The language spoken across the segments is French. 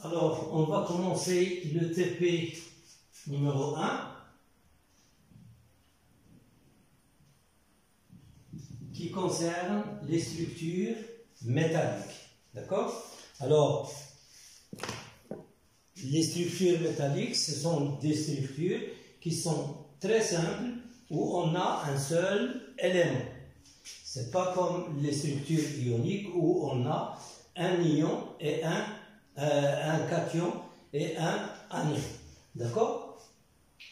Alors, on va commencer le TP numéro 1 qui concerne les structures métalliques. D'accord? Alors, les structures métalliques, ce sont des structures qui sont très simples où on a un seul élément. Ce n'est pas comme les structures ioniques où on a un ion et un cation et un anion. D'accord?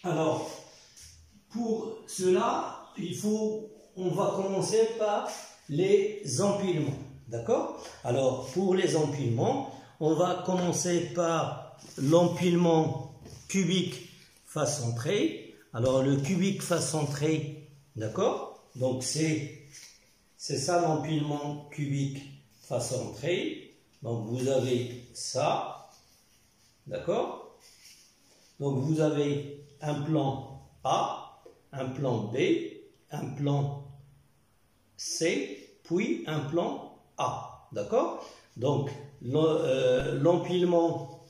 Alors, pour cela, on va commencer par les empilements. D'accord? Alors, pour les empilements, on va commencer par l'empilement cubique face centrée. Alors, le cubique face centrée, d'accord? Donc, c'est ça l'empilement cubique face centrée. Donc, vous avez ça, d'accord? Donc, vous avez un plan A, un plan B, un plan C, puis un plan A, d'accord? Donc, l'empilement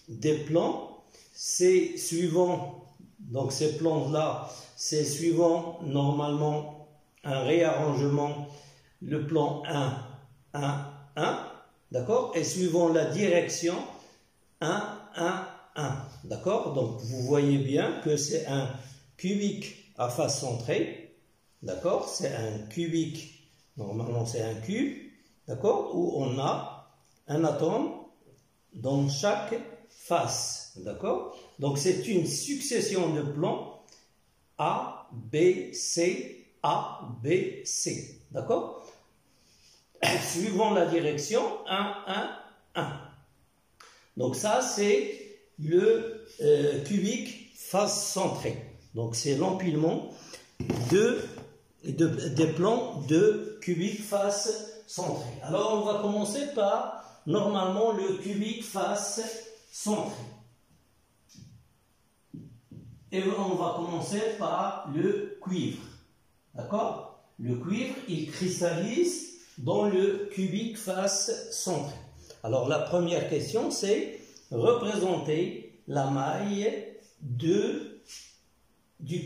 des plans, c'est suivant, donc ces plans-là, c'est suivant normalement un réarrangement, le plan 1, 1, 1, d'accord? Et suivant la direction 1, 1, 1, d'accord? Donc, vous voyez bien que c'est un cubique à face centrée, d'accord? C'est un cubique, normalement c'est un cube, d'accord? Où on a un atome dans chaque face, d'accord? Donc, c'est une succession de plans A, B, C, A, B, C, d'accord? Suivant la direction 1, 1, 1. Donc ça, c'est le cubique face centrée. Donc c'est l'empilement des plans de cubique face centrée. Alors on va commencer par, normalement, le cubique face centrée. Et on va commencer par le cuivre. D'accord? Le cuivre, il cristallise dans le cubique face centrée. Alors la première question, c'est représenter la maille du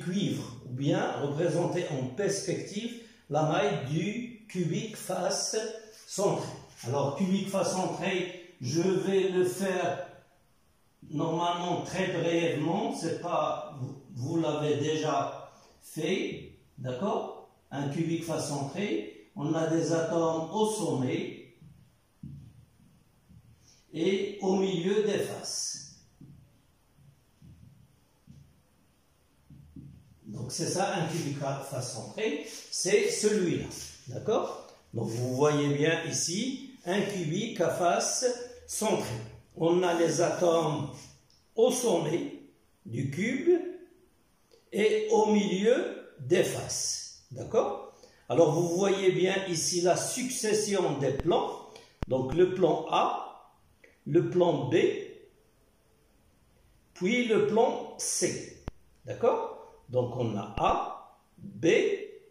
cuivre, ou bien représenter en perspective la maille du cubique face centrée. Alors cubique face centrée, je vais le faire normalement très brièvement, c'est pas, vous l'avez déjà fait, d'accord? Un cubique face centrée. On a des atomes au sommet et au milieu des faces. Donc c'est ça un cubique face centrée, c'est celui-là. D'accord? Donc vous voyez bien ici un cubique à face centrée. On a les atomes au sommet du cube et au milieu des faces. D'accord? Alors, vous voyez bien ici la succession des plans. Donc, le plan A, le plan B, puis le plan C. D'accord? Donc, on a A, B,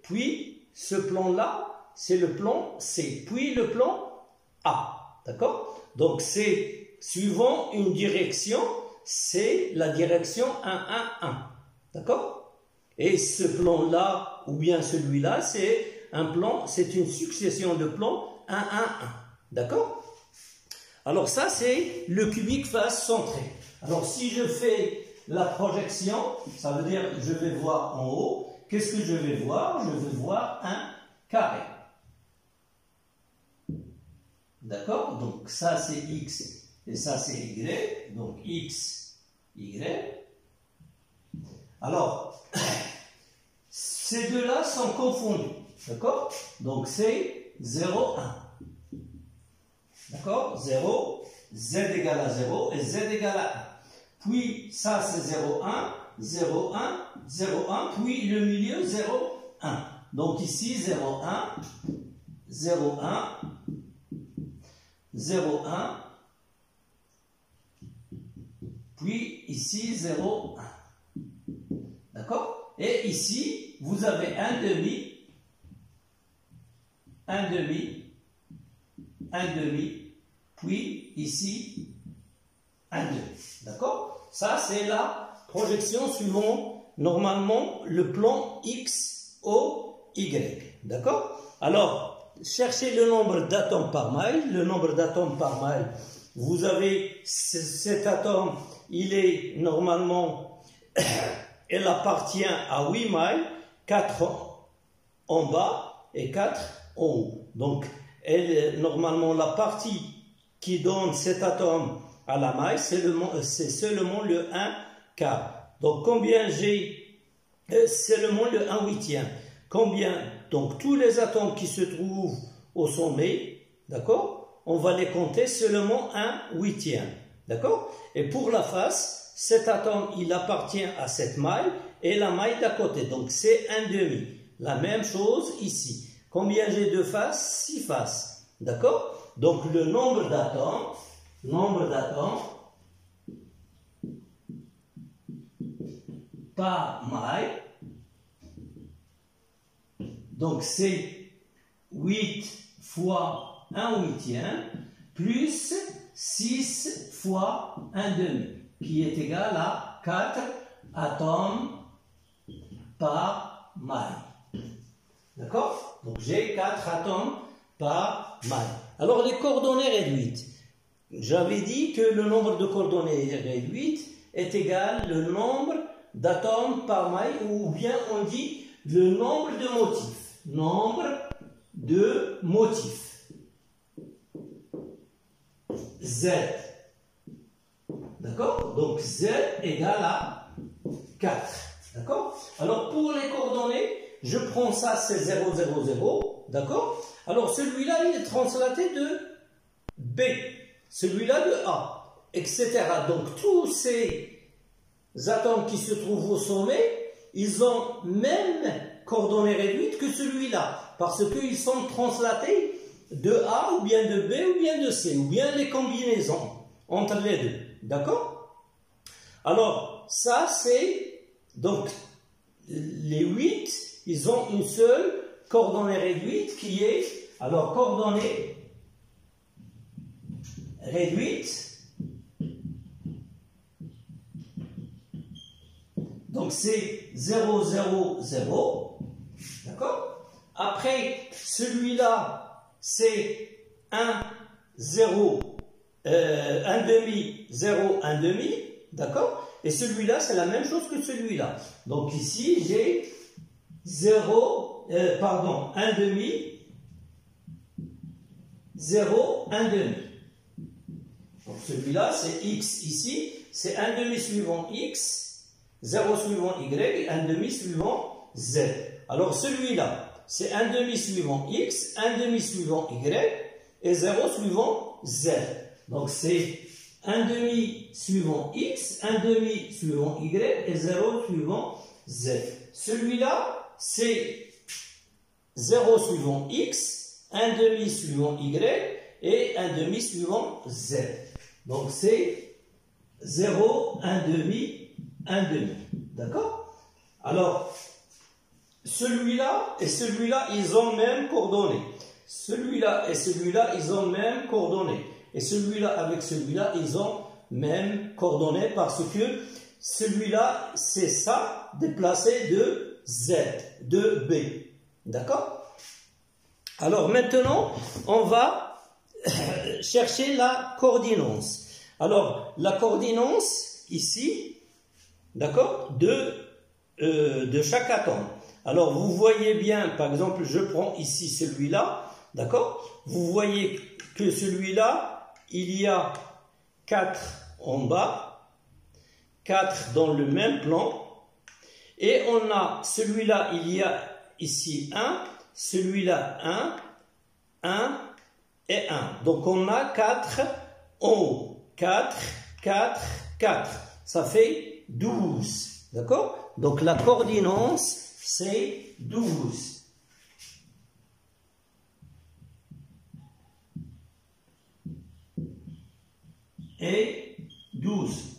puis ce plan-là, c'est le plan C, puis le plan A. D'accord? Donc, c'est suivant une direction, c'est la direction 1, 1, 1. D'accord? Et ce plan-là, ou bien celui-là, c'est un plan, c'est une succession de plans 1, 1, 1. D'accord? Alors ça, c'est le cubique face centrée. Alors si je fais la projection, ça veut dire que je vais voir en haut. Qu'est-ce que je vais voir? Je vais voir un carré. D'accord? Donc ça, c'est X et ça, c'est Y. Donc X, Y. Alors, ces deux-là sont confondus, d'accord? Donc, c'est 0, 1. D'accord? 0, Z égale à 0 et Z égale à 1. Puis, ça, c'est 0, 1, 0, 1, 0, 1. Puis, le milieu, 0, 1. Donc, ici, 0, 1, 0, 1, 0, 1. Puis, ici, 0, 1. D'accord? Et ici, vous avez un demi, un demi, un demi, puis ici, un 2. D'accord? Ça, c'est la projection suivant normalement le plan X, O, Y. D'accord? Alors, cherchez le nombre d'atomes par maille. Le nombre d'atomes par maille, vous avez cet atome, il est normalement, elle appartient à 8 mailles, 4 en bas et 4 en haut. Donc, normalement, la partie qui donne cet atome à la maille, c'est seulement le 1 quart. Donc, combien j'ai? C'est seulement le 1 huitième. Combien? Donc, tous les atomes qui se trouvent au sommet, d'accord? On va les compter seulement 1 huitième. D'accord? Et pour la face, cet atome, il appartient à cette maille et la maille d'à côté. Donc, c'est un demi. La même chose ici. Combien j'ai de faces? 6 faces. D'accord? Donc, le nombre d'atomes par maille, donc c'est 8 fois 1 huitième plus 6 fois 1 demi, qui est égal à 4 atomes par maille. D'accord? Donc j'ai 4 atomes par maille. Alors les coordonnées réduites. J'avais dit que le nombre de coordonnées réduites est égal au nombre d'atomes par maille, ou bien on dit le nombre de motifs. Nombre de motifs. Z. D'accord? Donc Z égale à 4. D'accord? Alors pour les coordonnées, je prends ça, c'est 0, 0, 0. D'accord? Alors celui-là, il est translaté de B. Celui-là de A. Etc. Donc tous ces atomes qui se trouvent au sommet, ils ont même coordonnées réduites que celui-là. Parce qu'ils sont translatés de A ou bien de B ou bien de C. Ou bien les combinaisons entre les deux. D'accord? Alors ça c'est... Donc les 8, ils ont une seule coordonnée réduite qui est... Alors coordonnée réduite, donc c'est 0, 0, 0, d'accord? Après, celui-là, c'est 1, 0, 1 demi, 0, 1 demi, d'accord? Et celui-là, c'est la même chose que celui-là. Donc ici, j'ai 1 demi, 0, 1 demi. Donc celui-là, c'est X ici, c'est 1 demi suivant X, 0 suivant Y et 1 demi suivant Z. Alors celui-là, c'est 1 demi suivant X, 1 demi suivant Y et 0 suivant Z. Donc c'est 1 demi suivant X, 1 demi suivant Y et 0 suivant Z. Celui-là, c'est 0 suivant X, 1 demi suivant Y et 1 demi suivant Z. Donc c'est 0, 1 demi, 1 demi. D'accord? Alors, celui-là et celui-là, ils ont même coordonnées. Celui-là et celui-là, ils ont même coordonnées. Et celui-là avec celui-là, ils ont même coordonnées parce que celui-là, c'est ça déplacé de Z, de B. D'accord? Alors maintenant, on va chercher la coordinance. Alors, la coordinance, ici, d'accord, de chaque atome. Alors, vous voyez bien, par exemple, je prends ici celui-là, d'accord? Vous voyez que celui-là, il y a 4 en bas, 4 dans le même plan, et on a celui-là, il y a ici 1, celui-là 1, 1, et 1. Donc on a 4 en haut. 4, 4, 4. Ça fait 12. D'accord? Donc la coordinance, c'est 12. Et 12.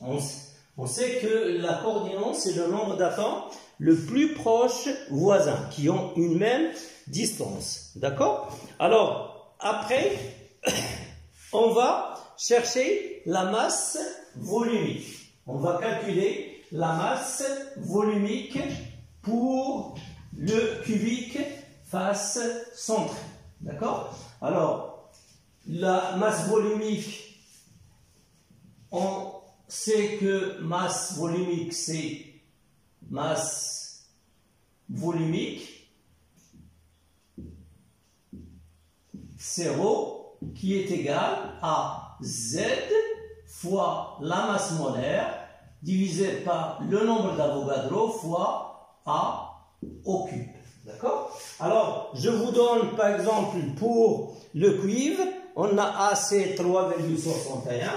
On sait que la coordinance, c'est le nombre d'atomes le plus proche voisin, qui ont une même distance. D'accord? Alors, après, on va chercher la masse volumique. On va calculer la masse volumique pour le cubique face centrée. D'accord? Alors, la masse volumique, on sait que masse volumique, c'est masse volumique, c'est ρ qui est égal à Z fois la masse molaire divisé par le nombre d'Avogadro fois A au cube. D'accord? Alors, je vous donne par exemple pour le cuivre, on a A, c'est 3,61.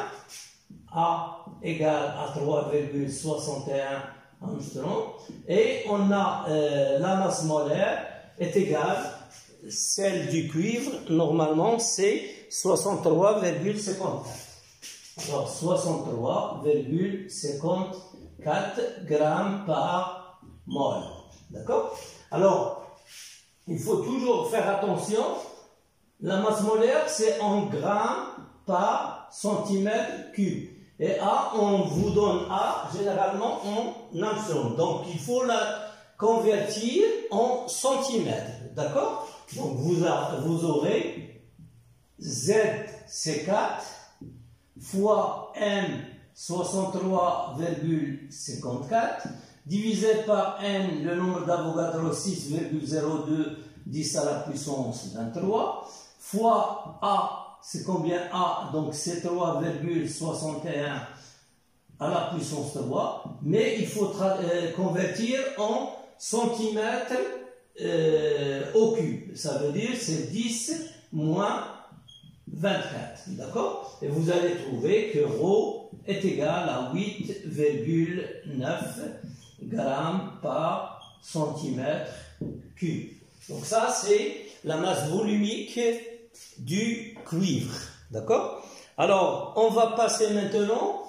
A égale à 3,61 Armstrong. Et on a la masse molaire est égale, celle du cuivre, normalement c'est 63,54. Alors 63,54 grammes par mol. D'accord? Alors, il faut toujours faire attention, la masse molaire c'est en grammes par centimètre cube. Et A, on vous donne A généralement en Armstrong. Donc il faut la convertir en centimètres. D'accord? Donc vous aurez Z, c'est 4 fois M, 63,54 divisé par N, le nombre d'Avogadro, 6,02 10 à la puissance 23 fois A. C'est combien A? Donc c'est 3,61 à la puissance 3. Mais il faut convertir en centimètres au cube. Ça veut dire c'est 10 moins 24. D'accord? Et vous allez trouver que ρ est égal à 8,9 grammes par centimètre cube. Donc ça c'est la masse volumique du cuivre. D'accord? Alors, on va passer maintenant.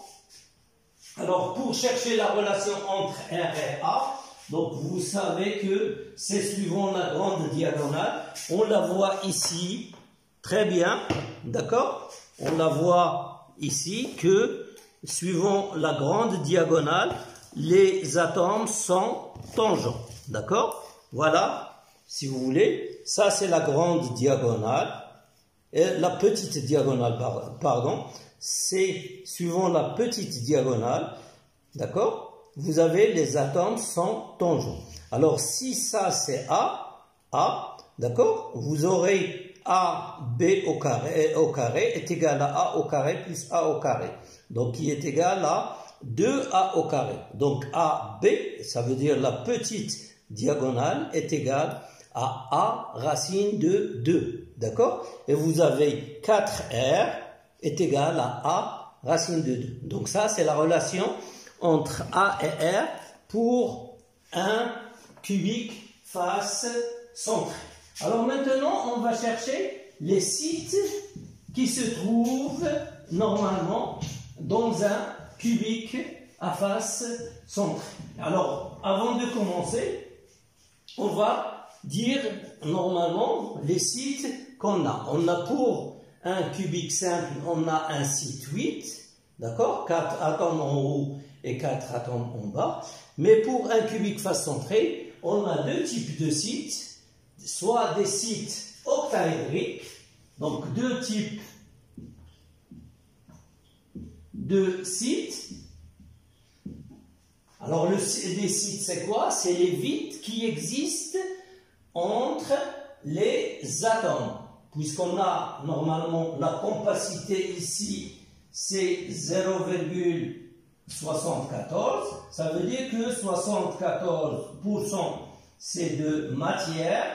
Alors, pour chercher la relation entre R et A, donc vous savez que c'est suivant la grande diagonale. On la voit ici, très bien. D'accord? On la voit ici que, suivant la grande diagonale, les atomes sont tangents. D'accord? Voilà, si vous voulez. Ça, c'est la grande diagonale. Et la petite diagonale, pardon, c'est suivant la petite diagonale, d'accord? Vous avez les atomes sans tangents. Alors si ça c'est A, d'accord? Vous aurez A, B au carré est égal à A au carré plus A au carré. Donc qui est égal à 2A au carré. Donc AB, ça veut dire la petite diagonale est égale à A racine de 2. D'accord? Et vous avez 4R est égal à A racine de 2. Donc ça, c'est la relation entre A et R pour un cubique face centré. Alors maintenant, on va chercher les sites qui se trouvent normalement dans un cubique à face centrée. Alors, avant de commencer, on va dire normalement les sites qu'on a. On a pour un cubique simple, on a un site 8, d'accord? 4 atomes en haut et 4 atomes en bas. Mais pour un cubique face centré, on a deux types de sites, soit des sites octaédriques, donc deux types de sites. Alors les sites, c'est quoi? C'est les vides qui existent entre les atomes. Puisqu'on a normalement la compacité ici, c'est 0,74. Ça veut dire que 74% c'est de matière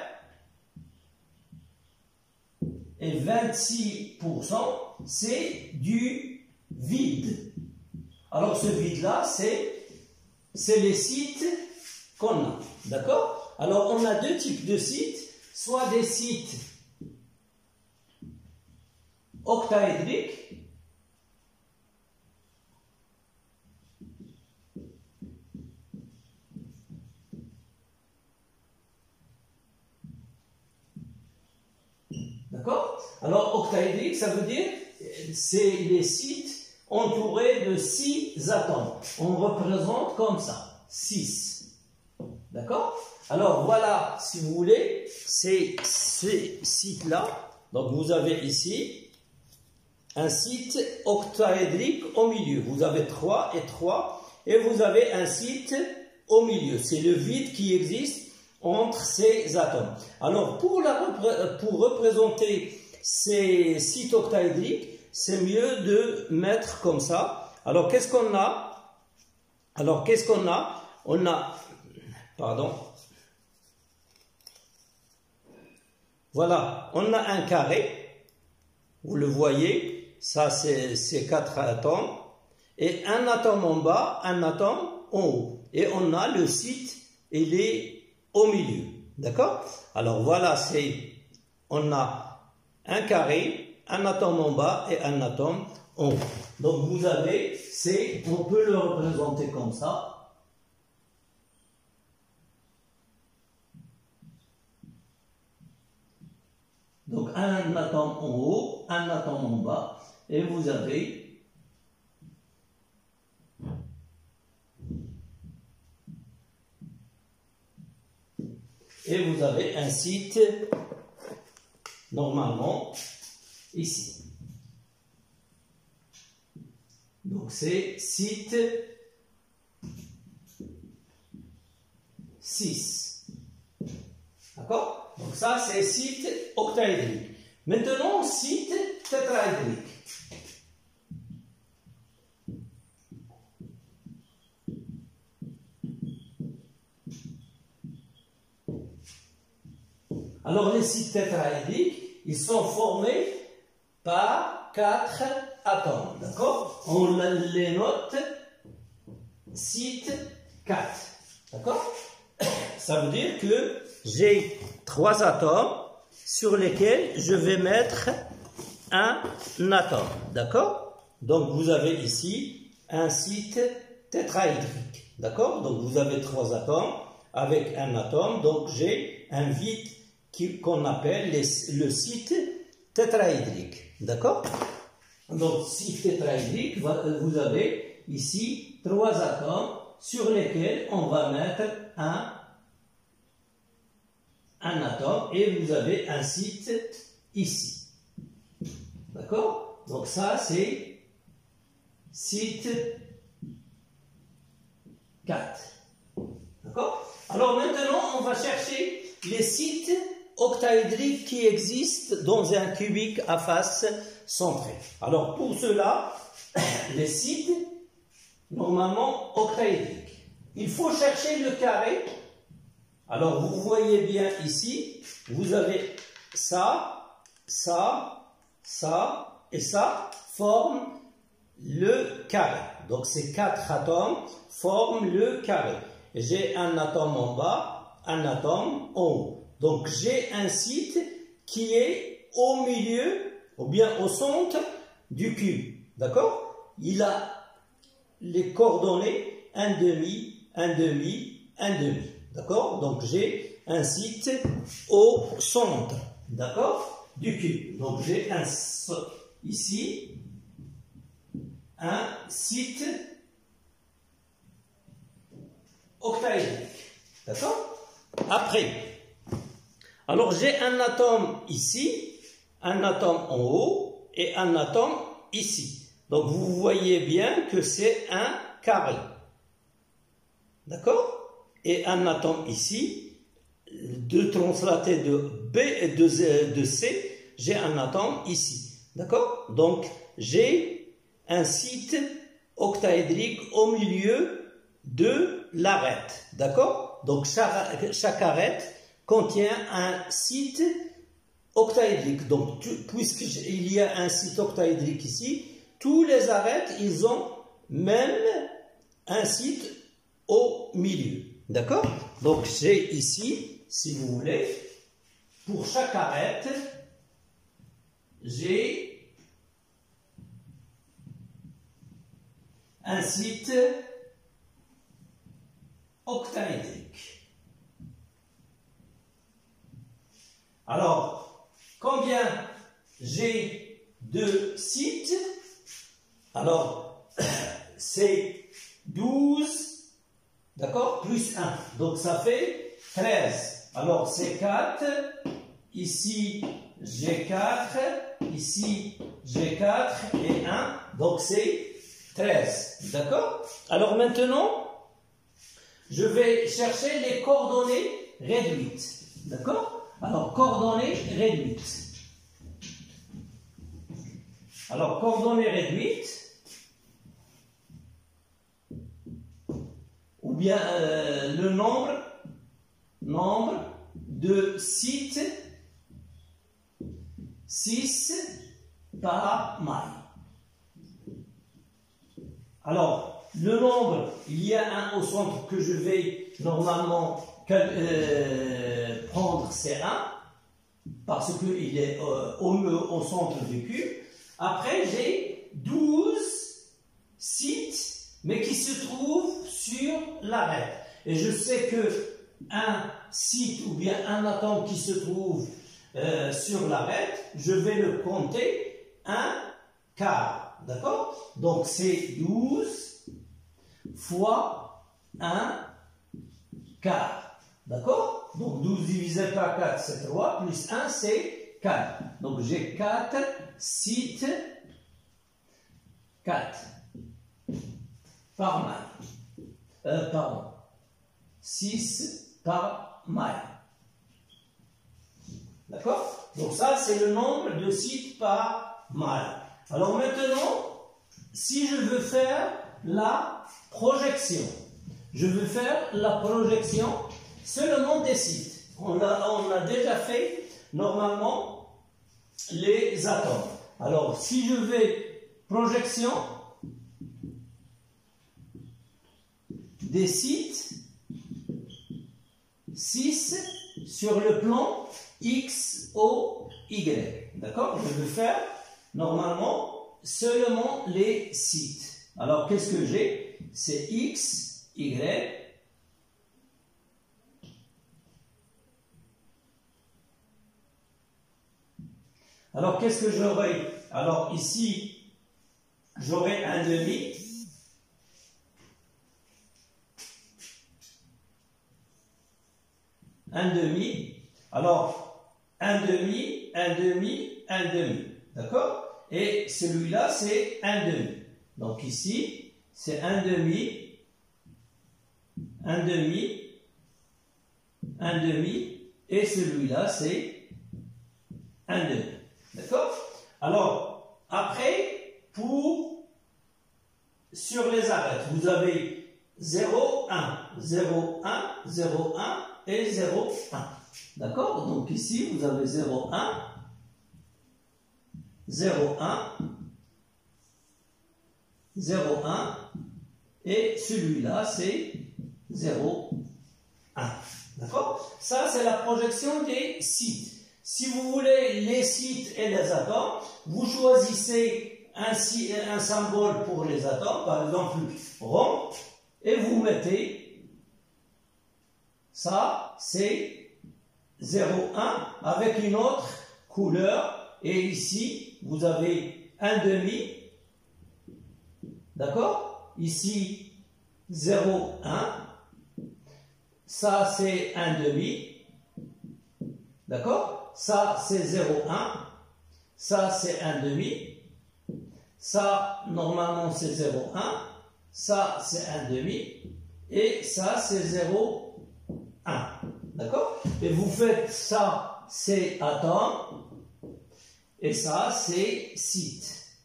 et 26% c'est du vide. Alors ce vide-là, c'est les sites qu'on a. D'accord? Alors on a deux types de sites, soit des sites octaédriques, d'accord? Alors octaédrique, ça veut dire c'est les sites entourés de 6 atomes. On représente comme ça, 6. D'accord? Alors voilà, si vous voulez, c'est ces sites-là. Donc vous avez ici un site octaédrique au milieu. Vous avez 3 et 3. Et vous avez un site au milieu. C'est le vide qui existe entre ces atomes. Alors pour représenter ces sites octaédriques, c'est mieux de mettre comme ça. Alors qu'est-ce qu'on a? On a, pardon. Voilà, on a un carré. Vous le voyez, ça c'est 4 atomes. Et un atome en bas, un atome en haut. Et on a le site, il est au milieu. D'accord? Alors voilà, on a un carré, un atome en bas et un atome en haut. Donc vous avez, on peut le représenter comme ça. Donc un atome en haut, un atome en bas, et vous avez un site normalement ici. Donc c'est site 6. D'accord? Donc ça c'est site octaédrique. Maintenant site tétraédrique. Alors les sites tétraédriques, ils sont formés par 4 atomes, d'accord? On les note site 4, d'accord? Ça veut dire que j'ai 3 atomes sur lesquels je vais mettre un atome, d'accord? Donc vous avez ici un site tétraédrique, d'accord? Donc vous avez 3 atomes avec un atome, donc j'ai un vide qu'on appelle le site tétraédrique. D'accord? Donc, site tétraédrique, vous avez ici 3 atomes sur lesquels on va mettre un atome et vous avez un site ici. D'accord? Donc, ça, c'est site 4. D'accord? Alors, maintenant, on va chercher les sites octaédriques qui existent dans un cubique à face centrée. Alors pour cela, les sites normalement octaédriques. Il faut chercher le carré. Alors vous voyez bien ici, vous avez ça, ça, ça et ça forment le carré. Donc ces 4 atomes forment le carré. J'ai un atome en bas, un atome en haut. Donc j'ai un site qui est au milieu, ou bien au centre du cube. D'accord? Il a les coordonnées 1 demi, 1 demi, 1 demi. D'accord? Donc j'ai un site au centre. D'accord? Du cube. Donc j'ai ici un site octaédrique. D'accord? Après, alors j'ai un atome ici, un atome en haut et un atome ici. Donc vous voyez bien que c'est un carré. D'accord? Et un atome ici, de translaté de B et de C, j'ai un atome ici. D'accord? Donc j'ai un site octaédrique au milieu de l'arête. D'accord? Donc chaque arête contient un site octaédrique. Donc, puisqu'il y a un site octaédrique ici, tous les arêtes, ils ont même un site au milieu. D'accord? Donc, j'ai ici, si vous voulez, pour chaque arête, j'ai un site octaédrique. Alors, combien j'ai de sites, alors c'est 12, d'accord, plus 1. Donc ça fait 13. Alors c'est 4, ici j'ai 4, ici j'ai 4 et 1, donc c'est 13. D'accord? Alors maintenant, je vais chercher les coordonnées réduites. D'accord? Alors, coordonnées réduites. Alors, coordonnées réduites, ou bien le nombre de sites 6 par maille. Alors, le nombre, il y a un au centre que je vais normalement prendre, c'est 1, parce qu'il est au centre du cube. Après, j'ai 12 sites, mais qui se trouvent sur l'arête. Et je sais que un site ou bien un atome qui se trouve sur l'arête, je vais le compter un quart. D'accord? Donc c'est 12 fois 1 quart. D'accord? Donc 12 divisé par 4, c'est 3, plus 1, c'est 4. Donc j'ai 4 sites, 4 par maille. Pardon. 6 par maille. D'accord? Donc ça, c'est le nombre de sites par maille. Alors maintenant, si je veux faire la projection, seulement des sites. On a déjà fait normalement les atomes. Alors si je vais projection des sites 6 sur le plan X, O, Y. D'accord? Je veux faire normalement seulement les sites. Alors qu'est-ce que j'ai? C'est X, Y. Alors qu'est-ce que j'aurai? Alors ici, j'aurai un demi. Un demi. Alors, un demi, un demi, un demi. D'accord? Et celui-là, c'est un demi. Donc ici, c'est un demi, un demi, un demi, et celui-là, c'est un demi. D'accord? Alors, après, sur les arêtes, vous avez 0, 1, 0, 1, 0, 1 et 0, 1. D'accord? Donc ici, vous avez 0, 1, 0, 1, 0, 1, et celui-là, c'est 0, 1. D'accord? Ça, c'est la projection des sites. Si vous voulez les sites et les atomes, vous choisissez un symbole pour les atomes, par exemple rond, et vous mettez ça, c'est 0,1 avec une autre couleur, et ici vous avez un demi, d'accord? Ici 0,1, ça c'est un demi, d'accord? Ça c'est 0,1, ça c'est un demi, ça normalement c'est 0,1, ça c'est un demi, et ça c'est 0,1. D'accord? Et vous faites ça, c'est atome, et ça, c'est site.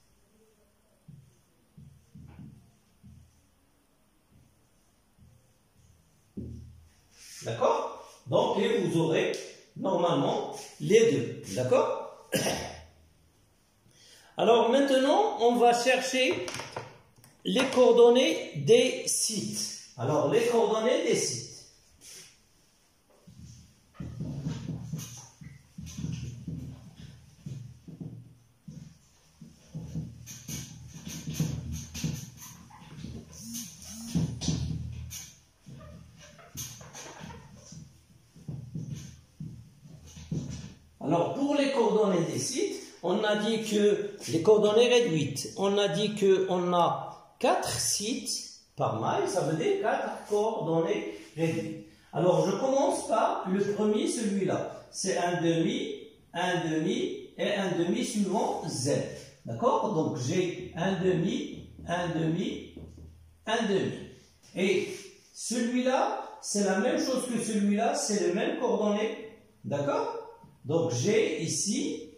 D'accord? Donc, et vous aurez normalement les deux. D'accord? Alors maintenant, on va chercher les coordonnées des sites. Alors, les coordonnées des sites. Alors, pour les coordonnées des sites, on a dit que les coordonnées réduites, on a dit qu'on a 4 sites par maille, ça veut dire 4 coordonnées réduites. Alors, je commence par le premier, celui-là. C'est un demi et un demi suivant Z. D'accord? Donc, j'ai un demi, un demi, un demi. Et celui-là, c'est la même chose que celui-là, c'est les mêmes coordonnées. D'accord? Donc, j'ai ici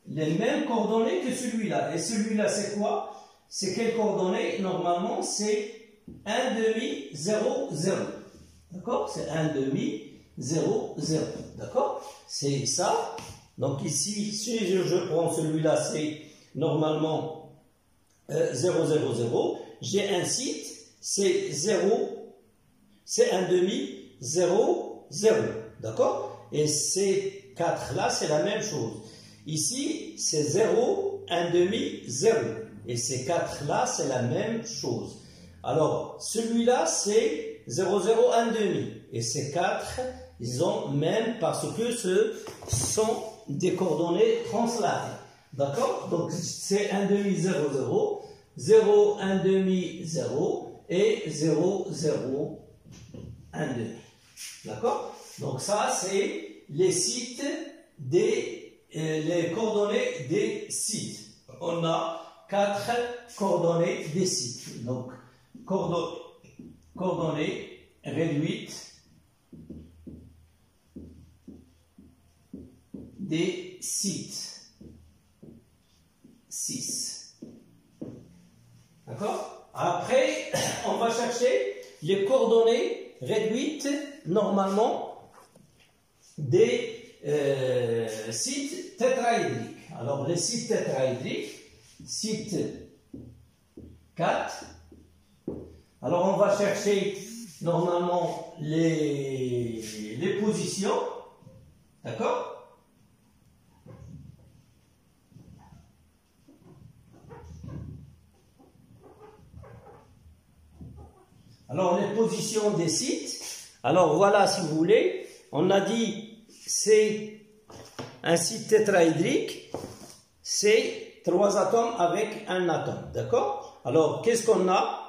les mêmes coordonnées que celui-là. Et celui-là, c'est quoi? C'est quelles coordonnées? Normalement, c'est 1 demi, 0, 0. D'accord? C'est 1 demi, 0, 0. D'accord? C'est ça. Donc ici, si je prends celui-là, c'est normalement 0, 0, 0. J'ai un site, c'est 0, c'est 1 demi, 0, 0. D'accord? Et ces 4-là, c'est la même chose. Ici, c'est 0, 1 demi, 0. Et ces 4-là, c'est la même chose. Alors, celui-là, c'est 0, 0, 1 demi. Et ces 4, ils ont même parce que ce sont des coordonnées translate. D'accord? Donc, c'est 1 demi, 0, 0. 0, 1 demi, 0. Et 0, 0, 1 demi. D'accord? Donc, ça, c'est les sites les coordonnées des sites. On a 4 coordonnées des sites. Donc, coordonnées réduites des sites. 6. D'accord? Après, on va chercher les coordonnées réduites, normalement, des sites tétraédriques. Alors, les sites tétraédriques, site 4. Alors, on va chercher normalement les positions. D'accord? Alors, les positions des sites. Alors, voilà, si vous voulez, on a dit c'est un site tétraédrique, c'est 3 atomes avec un atome. D'accord? Alors, qu'est-ce qu'on a?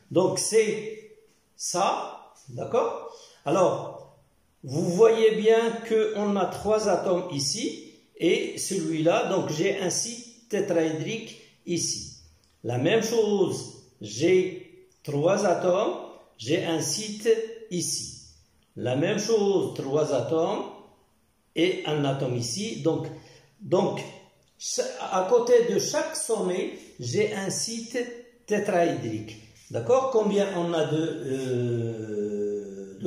Donc, c'est ça. D'accord? Alors, vous voyez bien qu'on a 3 atomes ici et celui-là. Donc, j'ai un site tétraédrique ici. La même chose, j'ai 3 atomes, j'ai un site ici. La même chose, 3 atomes et un atome ici. Donc, à côté de chaque sommet, j'ai un site tétraédrique. D'accord? Combien on a de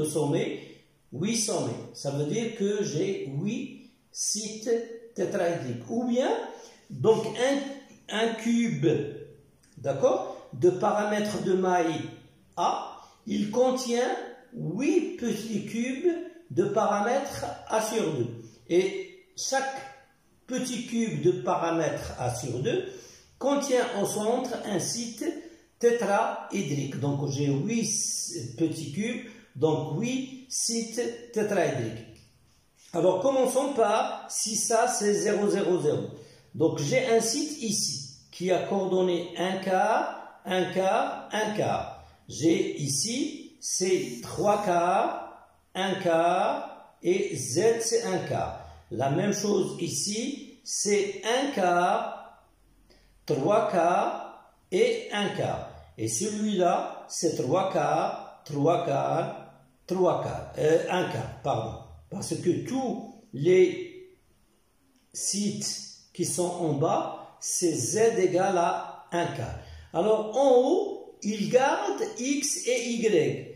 sommets? 8 sommets. Ça veut dire que j'ai 8 sites tétraédriques. Ou bien, donc, un cube, d'accord, de paramètres de maille A, il contient 8 petits cubes de paramètres A sur 2. Et chaque petit cube de paramètres A sur 2 contient au centre un site tétraédrique. Donc j'ai 8 petits cubes, donc 8 sites tétraédriques. Alors commençons par si ça c'est 0, 0, 0. Donc j'ai un site ici qui a coordonné 1 quart, 1 quart, 1 quart. J'ai ici c'est 3 quarts, 1 quart et Z c'est 1 quart. La même chose ici, c'est 1 quart, 3 quarts et 1 quart. Et celui-là, c'est 3 quarts, 3 quarts, 3 quarts, 1 quart, pardon. Parce que tous les sites qui sont en bas, c'est Z égale à 1 quart. Alors en haut, il garde X et Y.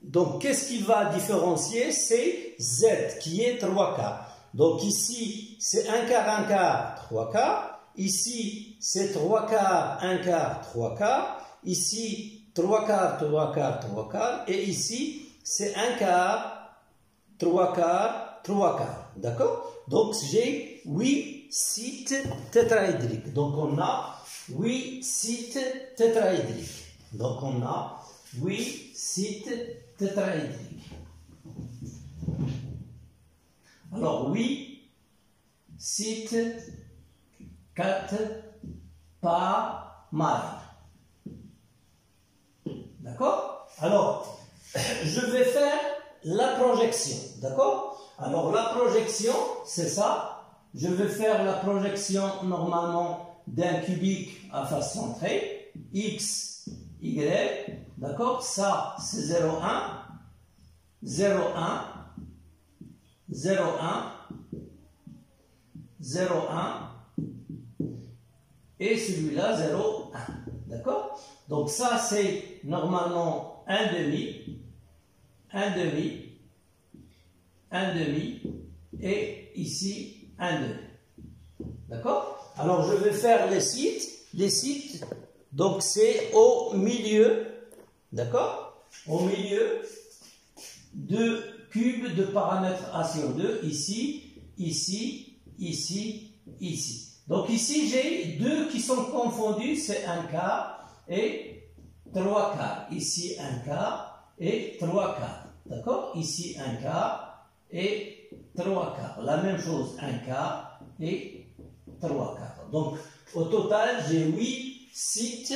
Donc, qu'est-ce qu'il va différencier? C'est Z, qui est 3 quarts. Donc, ici, c'est 1 quart, 3 quarts. Ici, c'est 3 quarts, 1 quart, 3 quarts. Ici, 3 quarts, 3 quarts, 3 quarts. Et ici, c'est 1 quart, 3 quarts, 3 quarts. D'accord? Donc, j'ai 8 sites tétraédriques. Donc, on a 8 sites tétraédriques. Donc, on a 8 sites tétraédriques. Alors, 8 site 4 par mile. D'accord? Alors, je vais faire la projection. D'accord? Alors, la projection, c'est ça. Je vais faire la projection normalement d'un cubique à face centrée. X, Y. D'accord? Ça, c'est 0, 1. 0, 1. 0, 1. 0, 1. Et celui-là, 0, 1. D'accord? Donc ça, c'est normalement un demi, un demi, un demi, et ici, un demi. D'accord? Alors, je vais faire les sites. Les sites, donc c'est au milieu, d'accord? Au milieu de cubes de paramètres A sur 2, ici, ici, ici, ici. Donc ici, j'ai deux qui sont confondus, c'est un quart et 3 quarts. Ici, un quart et 3 quarts. D'accord? Ici, un quart et 3 quarts. La même chose, un quart et 3 quarts. Donc, au total, j'ai 8 sites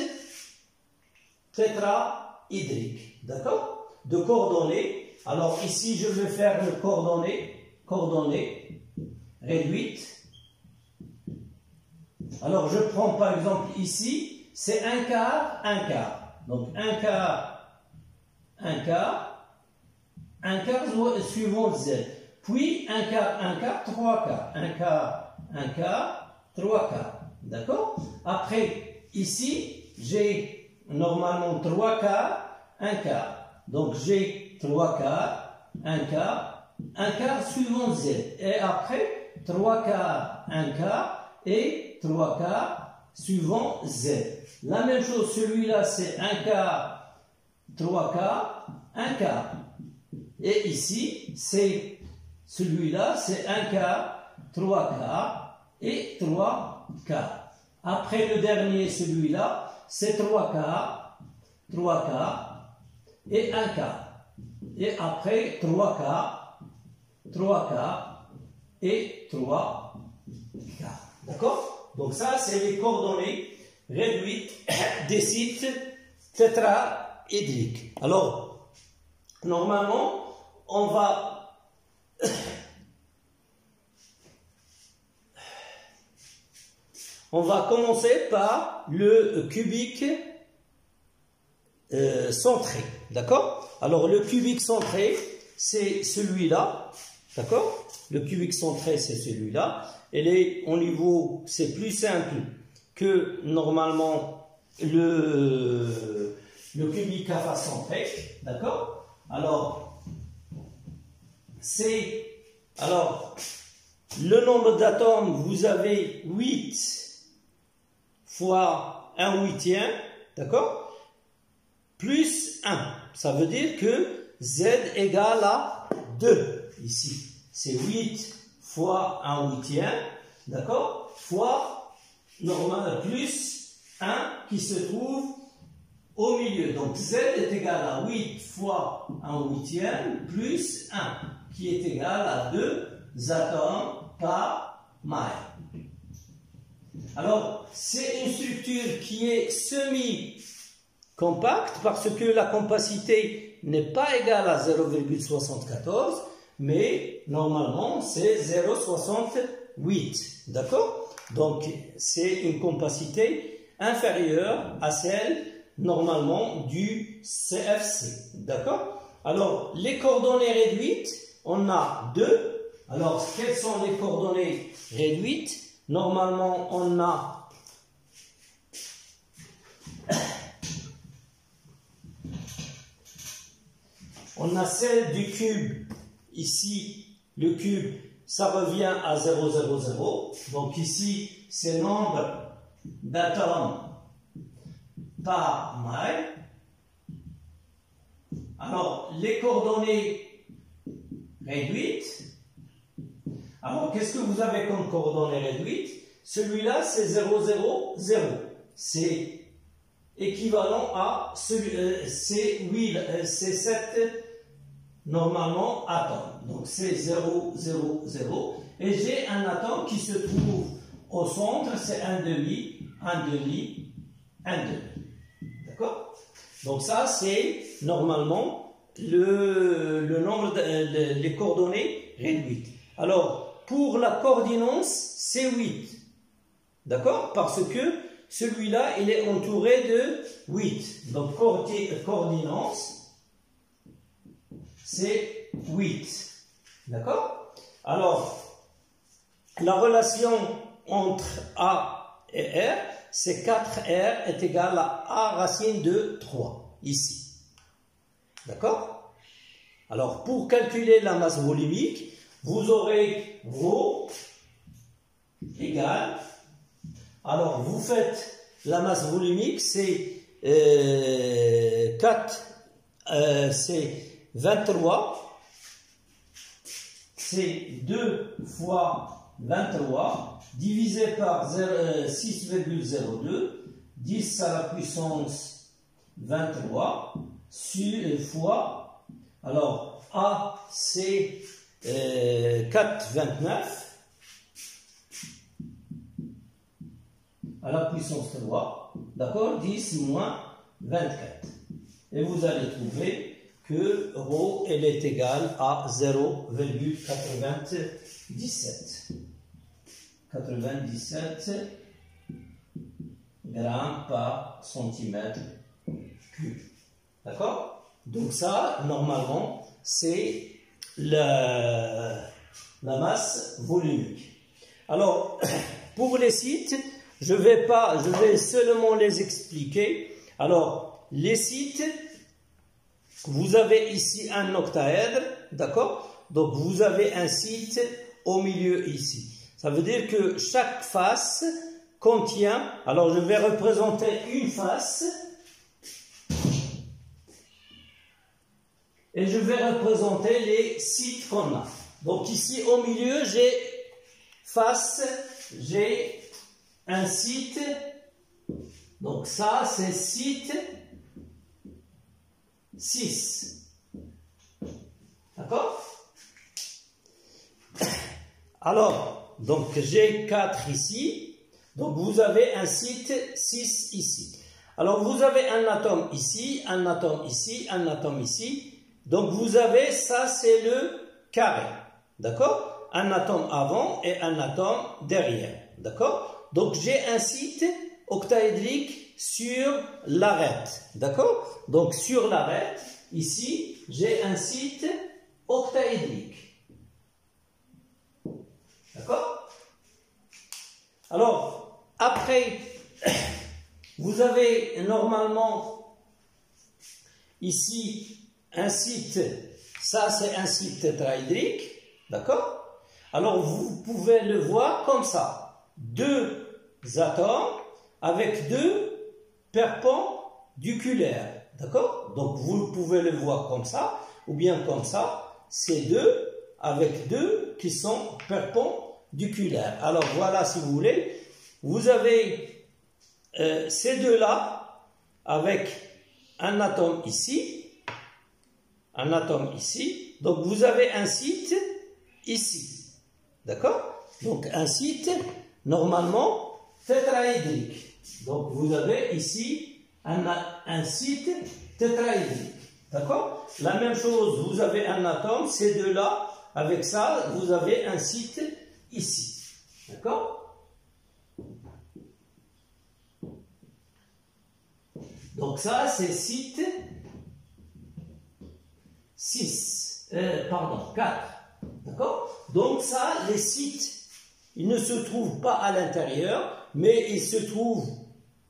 tétraédriques. D'accord? De coordonnées. Alors, ici, je vais faire le coordonnées réduites. Alors, je prends par exemple ici, c'est un quart, un quart. Donc, un quart, un quart, un quart suivant Z. Puis, un quart, 3 quarts. Un quart, 3 quarts. D'accord? Après, ici, j'ai normalement 3 quarts, un quart. Donc, j'ai 3 quarts, un quart suivant Z. Et après, 3 quarts, un quart et 3 quarts suivant Z. La même chose, celui-là, c'est un quart, 3 quarts, un quart. Et ici, c'est celui-là, c'est un quart, 3 quarts et 3 quarts. Après le dernier, celui-là, c'est 3 quarts et un quart. Et après, 3 quarts et 3 quarts. D'accord? Donc ça, c'est les coordonnées réduites des sites tétraédriques. Alors, normalement, on va commencer par le cubique centré. D'accord? Alors, le cubique centré, c'est celui-là. D'accord? Le cubique centré, c'est celui-là. Au niveau, c'est plus simple que normalement le cubique à face centrée. D'accord? Alors, le nombre d'atomes, vous avez 8 fois 1 huitième. D'accord? Plus 1. Ça veut dire que Z égale à 2 ici. C'est 8 fois 1 huitième, d'accord, fois normal plus 1 qui se trouve au milieu. Donc Z est égal à 8 fois 1 huitième plus 1 qui est égal à 2 atomes par mile. Alors, c'est une structure qui est semi-compacte parce que la compacité n'est pas égale à 0,74, mais normalement c'est 0,68. D'accord? Donc, c'est une compacité inférieure à celle normalement du CFC. D'accord? Alors, les coordonnées réduites, on a 2. Alors, quelles sont les coordonnées réduites? Normalement, on a celle du cube. Ici, le cube, ça revient à 0, 0, 0. Donc ici, c'est le nombre d'atomes par mile. Alors, les coordonnées réduites. Alors, qu'est-ce que vous avez comme coordonnées réduites? Celui-là, c'est 0, 0, 0. C'est équivalent à c'est 7 normalement atomes. Donc, c'est 0, 0, 0. Et j'ai un atome qui se trouve au centre, c'est un demi, un demi, un demi. D'accord? Donc ça, c'est normalement le nombre, les coordonnées réduites. Alors, pour la coordinance, c'est 8. D'accord? Parce que celui-là, il est entouré de 8. Donc, coordinance, c'est 8. D'accord? Alors, la relation entre A et R, c'est 4R est égal à A racine de 3, ici. D'accord? Alors, pour calculer la masse volumique, vous aurez ρ égale, alors vous faites la masse volumique, c'est 23, c'est 2 fois 23, divisé par 6,02, 10 à la puissance 23, fois, alors A c'est 4,29 à la puissance 3, d'accord, 10 moins 24. Et vous allez trouver que ρ elle est égale à 0,97. 97 grammes par centimètre cube. D'accord? Donc ça, normalement, c'est la masse volumique. Alors, pour les sites, je vais seulement les expliquer. Alors, les sites, vous avez ici un octaèdre, d'accord? Donc, vous avez un site au milieu ici. Ça veut dire que chaque face contient, alors je vais représenter une face, et je vais représenter les sites qu'on a. Donc ici au milieu, j'ai un site, donc ça c'est site 6. D'accord? Alors, donc j'ai 4 ici, donc vous avez un site 6 ici. Alors vous avez un atome ici, un atome ici, un atome ici. Donc vous avez, ça c'est le carré, d'accord? Un atome avant et un atome derrière, d'accord? Donc j'ai un site octaédrique sur l'arête, d'accord? Donc sur l'arête, ici, j'ai un site octaédrique. D'accord? Alors, après, vous avez normalement ici un site, ça c'est un site tétraédrique, d'accord? Alors vous pouvez le voir comme ça, 2 atomes avec 2 perpendiculaires, d'accord? Donc vous pouvez le voir comme ça, ou bien comme ça, c'est 2 avec 2 qui sont perpendiculaires. Alors voilà, si vous voulez, vous avez ces deux-là avec un atome ici, un atome ici, donc vous avez un site ici, d'accord? Donc un site normalement tétraédrique. Donc vous avez ici un site tétraédrique, d'accord? La même chose, vous avez un atome, ces deux-là, avec ça, vous avez un site ici, d'accord? Donc ça, c'est site 4. D'accord? Donc ça, les sites, ils ne se trouvent pas à l'intérieur, mais ils se trouvent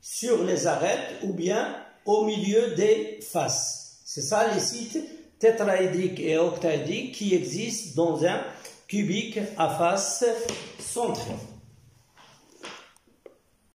sur les arêtes ou bien au milieu des faces. C'est ça les sites tétraédriques et octaédriques qui existent dans un cubique à face centrée.